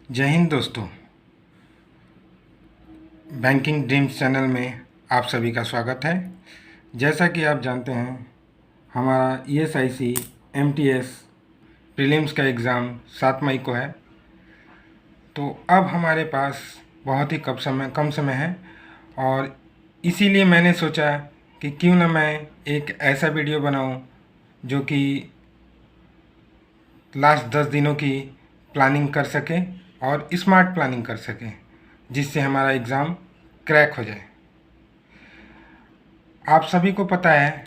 जय हिंद दोस्तों। Banking dreams channel में आप सभी का स्वागत है। जैसा कि आप जानते हैं, हमारा ESIC MTS प्रीलिम्स का एग्ज़ाम 7 मई को है। तो अब हमारे पास बहुत ही कम समय है और इसीलिए मैंने सोचा कि क्यों ना मैं एक ऐसा वीडियो बनाऊं जो कि लास्ट 10 दिनों की प्लानिंग कर सके और स्मार्ट प्लानिंग कर सके, जिससे हमारा एग्ज़ाम क्रैक हो जाए। आप सभी को पता है,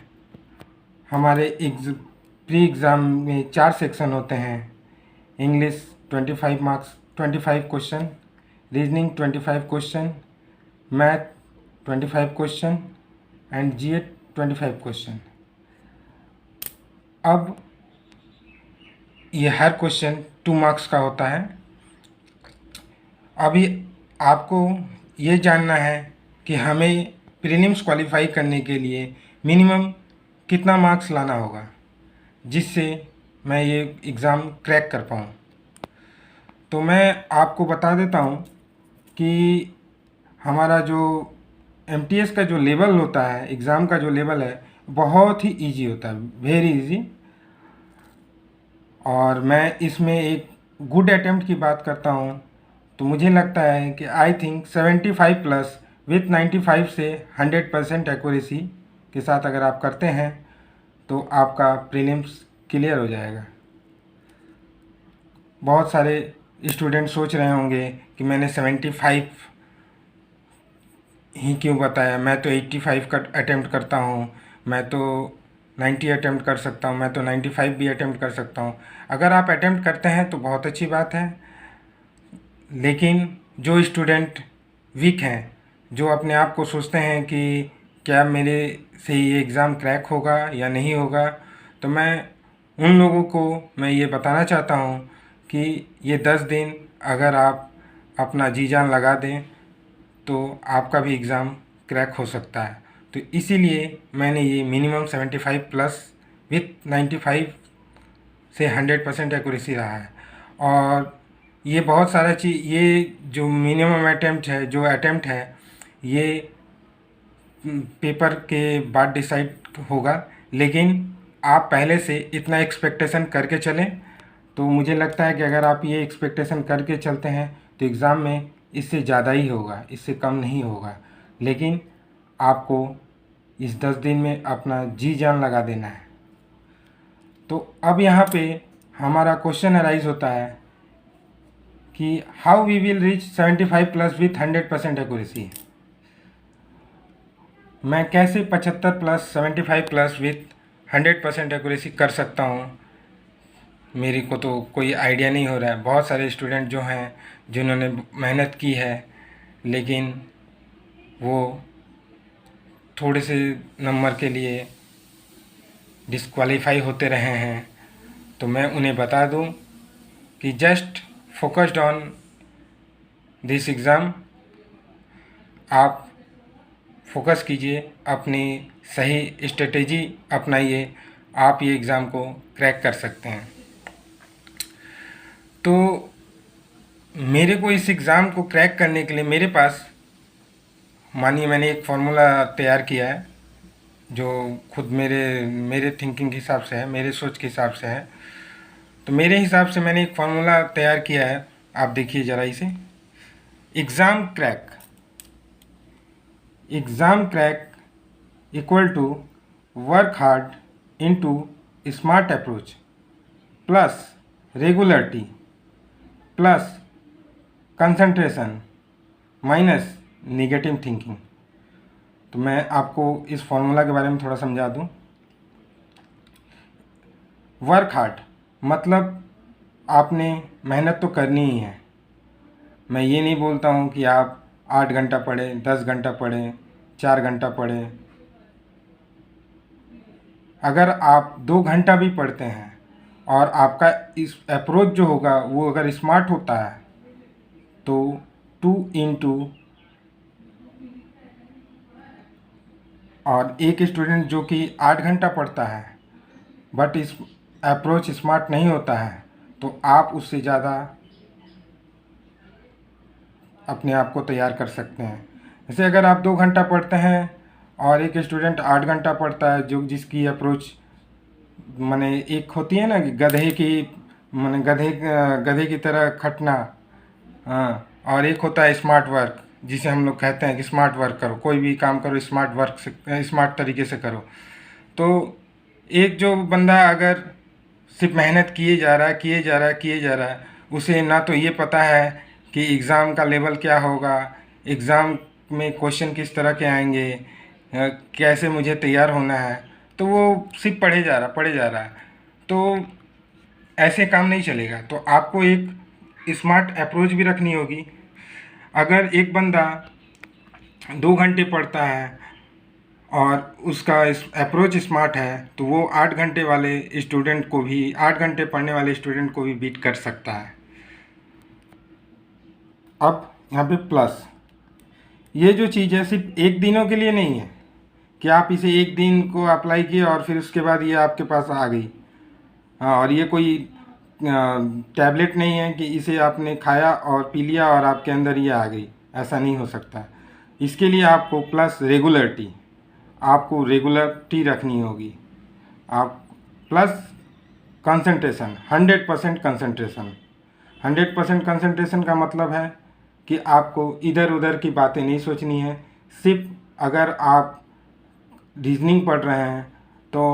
हमारे प्री एग्ज़ाम में 4 सेक्शन होते हैं। English 25 marks 25 question, reasoning 25 question, math 25 question and GA 25 question. अब ये हर क्वेश्चन 2 मार्क्स का होता है। अभी आपको ये जानना है कि हमें प्रीलिम्स क्वालिफाई करने के लिए मिनिमम कितना मार्क्स लाना होगा, जिससे मैं ये एग्ज़ाम क्रैक कर पाऊँ। तो मैं आपको बता देता हूँ कि हमारा जो MTS का जो लेवल होता है, एग्ज़ाम का जो लेवल है, बहुत ही इजी होता है, वेरी इजी। और मैं इसमें एक गुड अटेम्प्ट की बात करता हूँ तो मुझे लगता है कि आई थिंक 75 प्लस विथ 95 से 100% एक्यूरेसी के साथ अगर आप करते हैं तो आपका प्रीलिम्स क्लियर हो जाएगा। बहुत सारे स्टूडेंट सोच रहे होंगे कि मैंने 75 ही क्यों बताया, मैं तो 85 का अटेम्प्ट करता हूँ, मैं तो 90 अटेम्प्ट कर सकता हूँ, मैं तो 95 भी अटेम्प्ट कर सकता हूँ। अगर आप अटेम्प्ट करते हैं तो बहुत अच्छी बात है, लेकिन जो स्टूडेंट वीक हैं, जो अपने आप को सोचते हैं कि क्या मेरे से ये एग्ज़ाम क्रैक होगा या नहीं होगा, तो मैं उन लोगों को मैं ये बताना चाहता हूँ कि ये 10 दिन अगर आप अपना जी जान लगा दें तो आपका भी एग्ज़ाम क्रैक हो सकता है। तो इसीलिए मैंने ये मिनिमम 75 प्लस विथ 95 से 100% एक्यूरेसी रहा है। और ये बहुत सारा चीज़, ये जो मिनिमम अटेम्प्ट है, जो अटेम्प्ट है, ये पेपर के बाद डिसाइड होगा, लेकिन आप पहले से इतना एक्सपेक्टेशन करके चलें तो मुझे लगता है कि अगर आप ये एक्सपेक्टेशन करके चलते हैं तो एग्ज़ाम में इससे ज़्यादा ही होगा, इससे कम नहीं होगा। लेकिन आपको इस 10 दिन में अपना जी जान लगा देना है। तो अब यहाँ पे हमारा क्वेश्चन अराइज होता है कि how we will reach 75 plus with 100% accuracy. मैं कैसे 75 प्लस 75 प्लस विथ 100% एक्यूरेसी कर सकता हूँ, मेरे को तो कोई आइडिया नहीं हो रहा है। बहुत सारे स्टूडेंट जो हैं, जिन्होंने मेहनत की है, लेकिन वो थोड़े से नंबर के लिए डिस्क्वालीफाई होते रहे हैं। तो मैं उन्हें बता दूं कि just focused on this exam, आप फोकस कीजिए, अपनी सही स्ट्रेटेजी अपनाइए, आप ये एग्ज़ाम को क्रैक कर सकते हैं। तो मेरे को इस एग्ज़ाम को क्रैक करने के लिए मेरे पास, मानिए मैंने एक फार्मूला तैयार किया है जो खुद मेरे थिंकिंग के हिसाब से है, मेरे सोच के हिसाब से है। तो मेरे हिसाब से मैंने एक फार्मूला तैयार किया है, आप देखिए ज़रा इसे। Exam crack equal to work hard into smart approach plus regularity plus concentration minus negative thinking. तो मैं आपको इस फॉर्मूला के बारे में थोड़ा समझा दूं। वर्क हार्ड मतलब आपने मेहनत तो करनी ही है। मैं ये नहीं बोलता हूँ कि आप 8 घंटा पढ़ें, 10 घंटा पढ़ें, 4 घंटा पढ़ें। अगर आप 2 घंटा भी पढ़ते हैं और आपका इस अप्रोच जो होगा वो अगर स्मार्ट होता है तो 2 इंटू, और एक स्टूडेंट जो कि 8 घंटा पढ़ता है बट इस अप्रोच स्मार्ट नहीं होता है, तो आप उससे ज़्यादा अपने आप को तैयार कर सकते हैं। जैसे अगर आप 2 घंटा पढ़ते हैं और एक स्टूडेंट 8 घंटा पढ़ता है, जो जिसकी अप्रोच माने एक होती है ना कि गधे की, माने गधे की तरह खटना, हाँ, और एक होता है स्मार्ट वर्क, जिसे हम लोग कहते हैं कि स्मार्ट वर्क करो, कोई भी काम करो स्मार्ट वर्क से, स्मार्ट तरीके से करो। तो एक जो बंदा अगर सिर्फ मेहनत किए जा रहा है, उसे ना तो ये पता है कि एग्ज़ाम का लेवल क्या होगा, एग्ज़ाम में क्वेश्चन किस तरह के आएंगे, कैसे मुझे तैयार होना है, तो वो सिर्फ पढ़े जा रहा है। तो ऐसे काम नहीं चलेगा। तो आपको एक स्मार्ट अप्रोच भी रखनी होगी। अगर एक बंदा 2 घंटे पढ़ता है और उसका अप्रोच स्मार्ट है, तो वो 8 घंटे वाले स्टूडेंट को भी, 8 घंटे पढ़ने वाले स्टूडेंट को भी बीट कर सकता है। अब यहाँ पे प्लस, ये जो चीज़ है सिर्फ एक दिनों के लिए नहीं है कि आप इसे एक दिन को अप्लाई किए और फिर उसके बाद ये आपके पास आ गई। हाँ, और ये कोई टैबलेट नहीं है कि इसे आपने खाया और पी लिया और आपके अंदर ये आ गई, ऐसा नहीं हो सकता। इसके लिए आपको प्लस रेगुलरिटी, आपको रेगुलरिटी रखनी होगी। आप प्लस कंसंट्रेशन, 100% कंसंट्रेशन। 100% कंसंट्रेशन का मतलब है कि आपको इधर उधर की बातें नहीं सोचनी है। सिर्फ अगर आप रीजनिंग पढ़ रहे हैं तो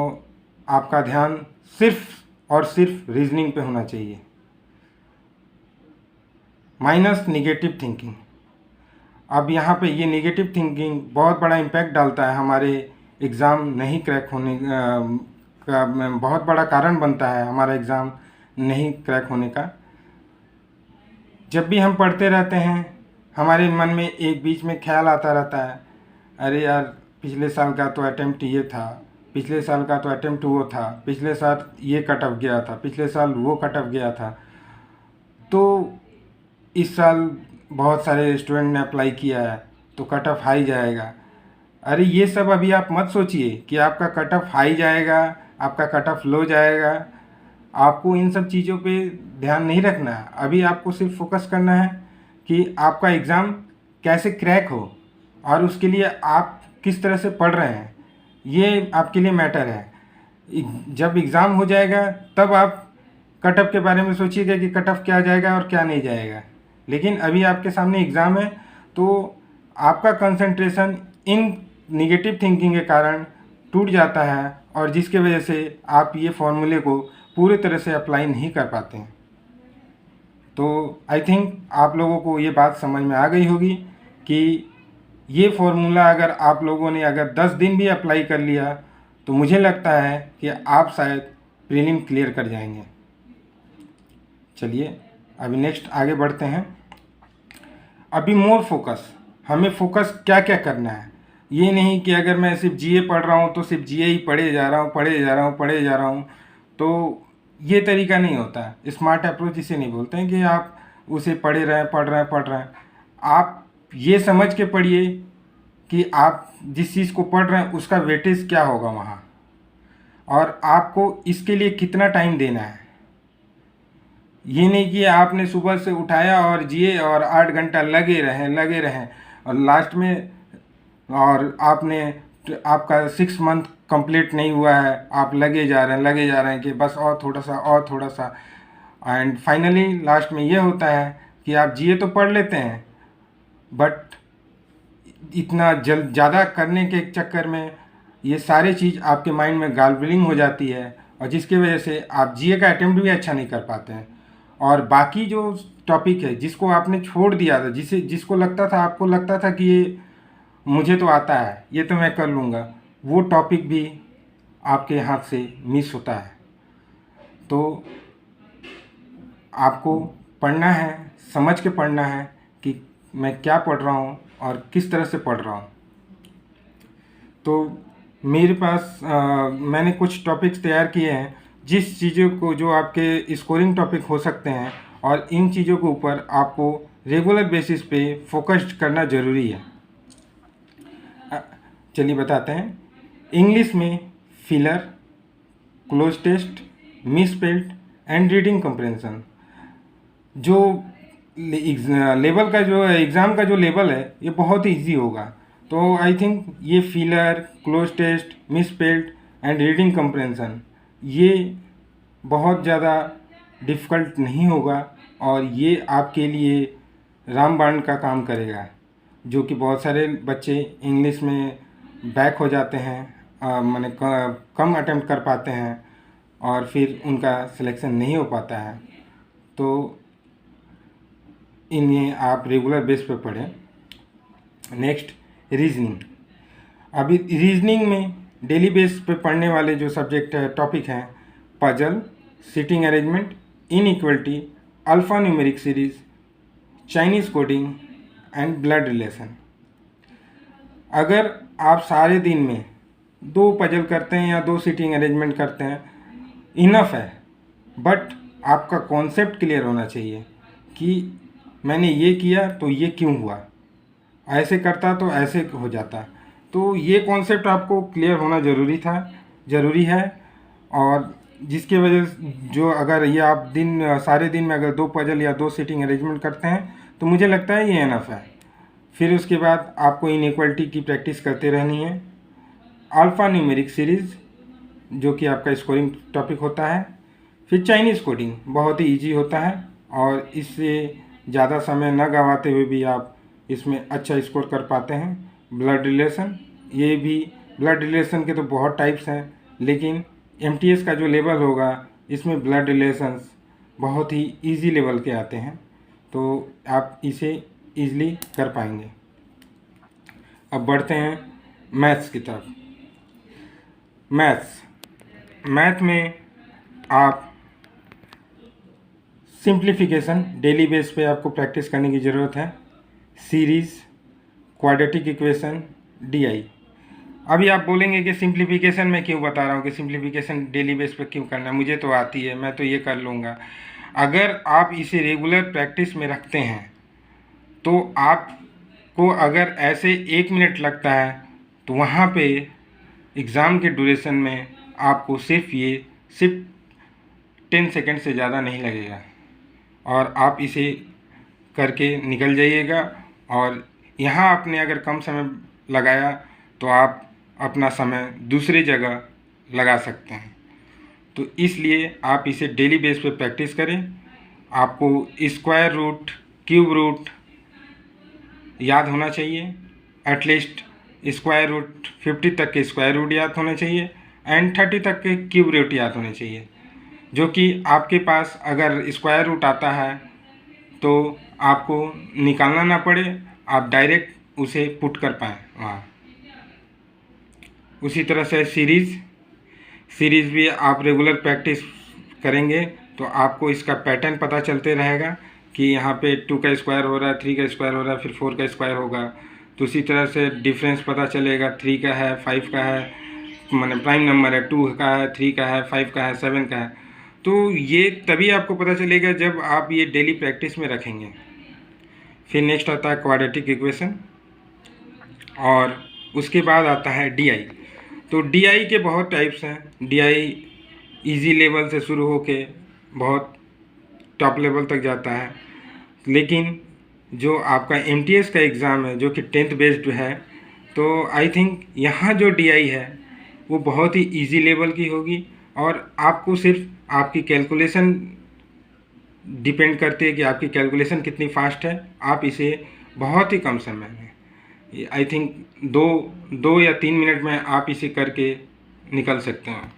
आपका ध्यान सिर्फ और सिर्फ रीजनिंग पे होना चाहिए। Minus negative thinking. अब यहाँ पे ये निगेटिव थिंकिंग बहुत बड़ा इम्पैक्ट डालता है हमारे एग्ज़ाम नहीं क्रैक होने का, बहुत बड़ा कारण बनता है हमारा एग्ज़ाम नहीं क्रैक होने का। जब भी हम पढ़ते रहते हैं, हमारे मन में एक बीच में ख्याल आता रहता है, अरे यार पिछले साल का तो अटेम्प्ट ये था, पिछले साल का तो अटेम्प्ट वो था, पिछले साल ये कट ऑफ गया था, पिछले साल वो कट ऑफ गया था, तो इस साल बहुत सारे स्टूडेंट ने अप्लाई किया है तो कट ऑफ हाई जाएगा। अरे ये सब अभी आप मत सोचिए कि आपका कट ऑफ हाई जाएगा, आपका कट ऑफ लो जाएगा। आपको इन सब चीज़ों पे ध्यान नहीं रखना है। अभी आपको सिर्फ फोकस करना है कि आपका एग्ज़ाम कैसे क्रैक हो और उसके लिए आप किस तरह से पढ़ रहे हैं, ये आपके लिए मैटर है। जब एग्ज़ाम हो जाएगा तब आप कट ऑफ के बारे में सोचिएगा कि कट ऑफ क्या जाएगा और क्या नहीं जाएगा। लेकिन अभी आपके सामने एग्ज़ाम है, तो आपका कंसंट्रेशन इन निगेटिव थिंकिंग के कारण टूट जाता है और जिसके वजह से आप ये फॉर्मूले को पूरे तरह से अप्लाई नहीं कर पाते हैं। तो आई थिंक आप लोगों को ये बात समझ में आ गई होगी कि ये फॉर्मूला अगर आप लोगों ने अगर 10 दिन भी अप्लाई कर लिया तो मुझे लगता है कि आप शायद प्रीलिम क्लियर कर जाएंगे। चलिए अभी नेक्स्ट आगे बढ़ते हैं। अभी मोर फोकस, हमें फोकस क्या क्या करना है। ये नहीं कि अगर मैं सिर्फ जीए पढ़ रहा हूँ तो सिर्फ जीए ही पढ़े जा रहा हूँ, तो ये तरीका नहीं होता है। स्मार्ट अप्रोच इसे नहीं बोलते हैं कि आप उसे पढ़ रहे हैं। आप ये समझ के पढ़िए कि आप जिस चीज़ को पढ़ रहे हैं उसका वेटेज क्या होगा वहाँ, और आपको इसके लिए कितना टाइम देना है। ये नहीं कि आपने सुबह से उठाया और जिए और 8 घंटा लगे रहें और लास्ट में, और आपका 6 मंथ कंप्लीट नहीं हुआ है, आप लगे जा रहे हैं कि बस और थोड़ा सा, एंड फाइनली लास्ट में ये होता है कि आप जीए तो पढ़ लेते हैं, बट इतना ज़्यादा करने के चक्कर में ये सारी चीज़ आपके माइंड में गार्बलिंग हो जाती है और जिसकी वजह से आप जीए का अटेम्प्ट भी अच्छा नहीं कर पाते हैं। और बाकी जो टॉपिक है जिसको आपने छोड़ दिया था, जिसको लगता था, आपको लगता था कि ये मुझे तो आता है, ये तो मैं कर लूँगा, वो टॉपिक भी आपके हाथ से मिस होता है। तो आपको पढ़ना है, समझ के पढ़ना है कि मैं क्या पढ़ रहा हूँ और किस तरह से पढ़ रहा हूँ। तो मेरे पास मैंने कुछ टॉपिक्स तैयार किए हैं जिस चीज़ों को, जो आपके स्कोरिंग टॉपिक हो सकते हैं, और इन चीज़ों के ऊपर आपको रेगुलर बेसिस पे फोकस्ड करना ज़रूरी है। चलिए बताते हैं। इंग्लिश में filler, cloze test, misspelled and reading comprehension. जो लेवल का जो एग्ज़ाम का जो लेवल है ये बहुत ही ईजी होगा। तो आई थिंक ये filler, cloze test, misspelled and reading comprehension ये बहुत ज़्यादा डिफ़िकल्ट नहीं होगा और ये आपके लिए रामबाण का काम करेगा, जो कि बहुत सारे बच्चे इंग्लिश में बैक हो जाते हैं, माने कम अटेम्प्ट कर पाते हैं और फिर उनका सिलेक्शन नहीं हो पाता है। तो इन्हें आप रेगुलर बेस पे पढ़ें। Next, reasoning. अभी रीजनिंग में डेली बेस पे पढ़ने वाले जो सब्जेक्ट टॉपिक हैं, puzzle, sitting arrangement, inequality, alpha numeric series, Chinese coding and blood relation. अगर आप सारे दिन में 2 पजल करते हैं या 2 सिटिंग अरेंजमेंट करते हैं, इनफ है। बट आपका कॉन्सेप्ट क्लियर होना चाहिए कि मैंने ये किया तो ये क्यों हुआ, ऐसे करता तो ऐसे हो जाता। तो ये कॉन्सेप्ट आपको क्लियर होना ज़रूरी है। और जिसके वजह से जो अगर ये आप सारे दिन में अगर 2 पजल या 2 सिटिंग अरेंजमेंट करते हैं तो मुझे लगता है ये इनफ है। फिर उसके बाद आपको इनइक्वलिटी की प्रैक्टिस करते रहनी है। अल्फ़ा न्यूमेरिक सीरीज़ जो कि आपका स्कोरिंग टॉपिक होता है। फिर चाइनीज़ कोडिंग बहुत ही ईजी होता है और इससे ज़्यादा समय न गंवाते हुए भी आप इसमें अच्छा स्कोर कर पाते हैं। ब्लड रिलेशन, ये भी ब्लड रिलेशन के तो बहुत टाइप्स हैं, लेकिन एमटीएस का जो लेवल होगा इसमें ब्लड रिलेशंस बहुत ही इजी लेवल के आते हैं, तो आप इसे ईज़िली कर पाएंगे। अब बढ़ते हैं मैथ्स की तरफ। मैथ में आप सिंप्लीफिकेशन डेली बेस पे आपको प्रैक्टिस करने की ज़रूरत है। Series, quadratic equation, DI. अभी आप बोलेंगे कि सिंप्लीफिकेशन में क्यों बता रहा हूँ कि सिंप्लीफिकेशन डेली बेस पे क्यों करना है, मुझे तो आती है, मैं तो ये कर लूँगा। अगर आप इसे रेगुलर प्रैक्टिस में रखते हैं तो आपको अगर ऐसे 1 मिनट लगता है तो वहाँ पे एग्ज़ाम के ड्यूरेशन में आपको सिर्फ 10 सेकंड से ज़्यादा नहीं लगेगा और आप इसे करके निकल जाइएगा। और यहाँ आपने अगर कम समय लगाया तो आप अपना समय दूसरी जगह लगा सकते हैं। तो इसलिए आप इसे डेली बेस पे प्रैक्टिस करें। आपको स्क्वायर रूट, क्यूब रूट याद होना चाहिए। एटलीस्ट स्क्वायर रूट 50 तक के स्क्वायर रूट याद होने चाहिए एंड 30 तक के क्यूब रूट याद होने चाहिए, जो कि आपके पास अगर स्क्वायर रूट आता है तो आपको निकालना ना पड़े, आप डायरेक्ट उसे पुट कर पाएँ वहाँ। उसी तरह से सीरीज़ भी आप रेगुलर प्रैक्टिस करेंगे तो आपको इसका पैटर्न पता चलते रहेगा कि यहाँ पे 2 का स्क्वायर हो रहा है, 3 का स्क्वायर हो रहा है, फिर 4 का स्क्वायर होगा। तो उसी तरह से डिफरेंस पता चलेगा, 3 का है, 5 का है, माने प्राइम नंबर है, 2 का है, 3 का है, 5 का है, 7 का है। तो ये तभी आपको पता चलेगा जब आप ये डेली प्रैक्टिस में रखेंगे। फिर नेक्स्ट आता है क्वाड्रेटिक इक्वेशन और उसके बाद आता है डीआई। तो डीआई के बहुत टाइप्स हैं। डीआई इजी लेवल से शुरू होके बहुत टॉप लेवल तक जाता है, लेकिन जो आपका एमटीएस का एग्ज़ाम है जो कि 10th बेस्ड है, तो आई थिंक यहाँ जो डीआई है वो बहुत ही इजी लेवल की होगी और आपको सिर्फ आपकी कैलकुलेशन डिपेंड करती है कि आपकी कैलकुलेशन कितनी फास्ट है। आप इसे बहुत ही कम समय में, आई थिंक 2 या 3 मिनट में आप इसे करके निकल सकते हैं।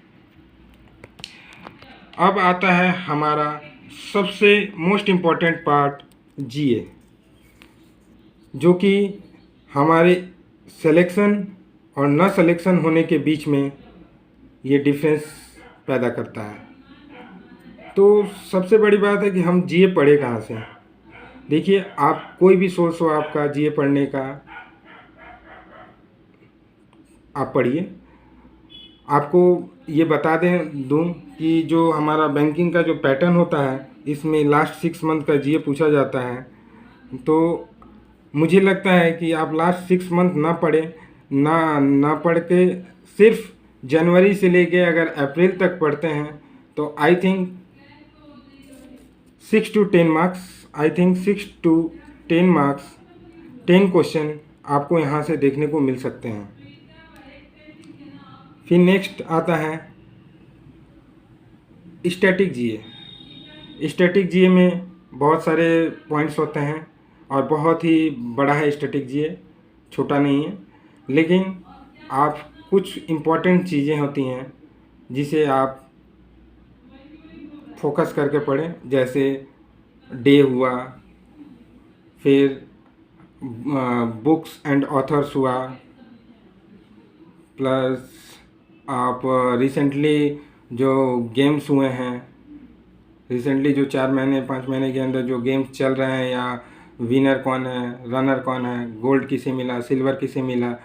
अब आता है हमारा सबसे मोस्ट इम्पॉर्टेंट पार्ट, जीए, जो कि हमारे सिलेक्शन और न सिलेक्शन होने के बीच में ये डिफरेंस पैदा करता है। तो सबसे बड़ी बात है कि हम जीए पढ़े कहाँ से। देखिए, आप कोई भी सोर्स हो आपका जीए पढ़ने का, आप पढ़िए। आपको ये बता दूँ कि जो हमारा बैंकिंग का जो पैटर्न होता है इसमें लास्ट 6 मंथ का जीए पूछा जाता है। तो मुझे लगता है कि आप लास्ट 6 मंथ ना पढ़ें, ना पढ़ के सिर्फ जनवरी से लेके अगर अप्रैल तक पढ़ते हैं तो I think 6 to 10 marks I think 6 to 10 marks 10 question आपको यहाँ से देखने को मिल सकते हैं। फिर नेक्स्ट आता है स्टैटिक जीए। स्टैटिक जीए में बहुत सारे पॉइंट्स होते हैं और बहुत ही बड़ा है स्टैटिक जीए, छोटा नहीं है। लेकिन आप कुछ इम्पोर्टेंट चीज़ें होती हैं जिसे आप फोकस करके पढ़ें, जैसे डे हुआ, फिर बुक्स एंड ऑथर्स हुआ, प्लस आप रिसेंटली जो गेम्स हुए हैं, रिसेंटली जो 4 महीने 5 महीने के अंदर जो गेम्स चल रहे हैं, या विनर कौन है, रनर कौन है, गोल्ड किसे मिला, सिल्वर किसे मिला,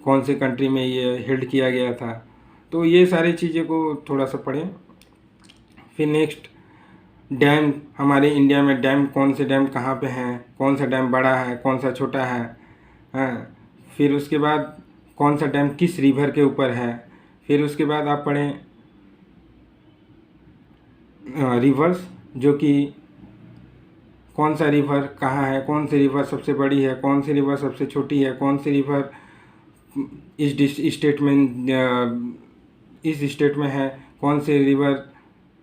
कौन से कंट्री में ये हेल्ड किया गया था, तो ये सारी चीज़ें को थोड़ा सा पढ़ें। फिर नेक्स्ट डैम, हमारे इंडिया में डैम, कौन से डैम कहाँ पे हैं, कौन सा डैम बड़ा है, कौन सा छोटा है, हाँ। फिर उसके बाद कौन सा डैम किस रिवर के ऊपर है। फिर उसके बाद आप पढ़ें रिवर्स, जो कि कौन सा रिवर कहाँ है, कौन सी रिवर सबसे बड़ी है, कौन सी रिवर सबसे छोटी है, कौन सी रिवर इस स्टेट में है, कौन से रिवर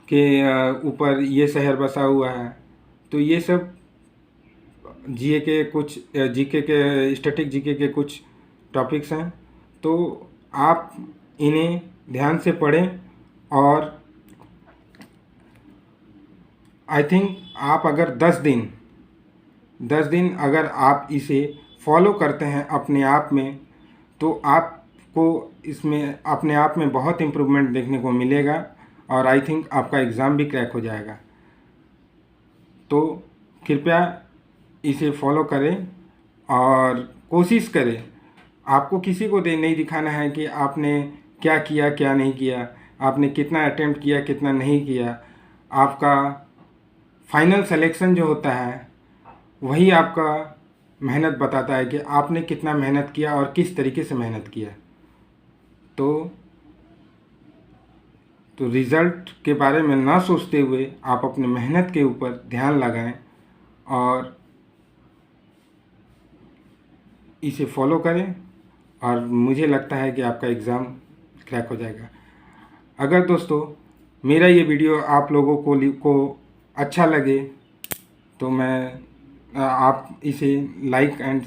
के ऊपर ये शहर बसा हुआ है। तो ये सब जीए के कुछ जीके के स्टैटिक जीके के कुछ टॉपिक्स हैं, तो आप इन्हें ध्यान से पढ़ें। और आई थिंक आप अगर 10 दिन अगर आप इसे फॉलो करते हैं अपने आप में, तो आपको इसमें अपने आप में बहुत इम्प्रूवमेंट देखने को मिलेगा, और आई थिंक आपका एग्ज़ाम भी क्रैक हो जाएगा। तो कृपया इसे फॉलो करें और कोशिश करें। आपको किसी को नहीं दिखाना है कि आपने क्या किया क्या नहीं किया, आपने कितना अटेम्प्ट किया कितना नहीं किया। आपका फाइनल सिलेक्शन जो होता है वही आपका मेहनत बताता है कि आपने कितना मेहनत किया और किस तरीके से मेहनत किया। तो रिज़ल्ट के बारे में ना सोचते हुए आप अपने मेहनत के ऊपर ध्यान लगाएं और इसे फॉलो करें, और मुझे लगता है कि आपका एग्ज़ाम क्रैक हो जाएगा। अगर दोस्तों मेरा ये वीडियो आप लोगों को अच्छा लगे तो आप इसे लाइक एंड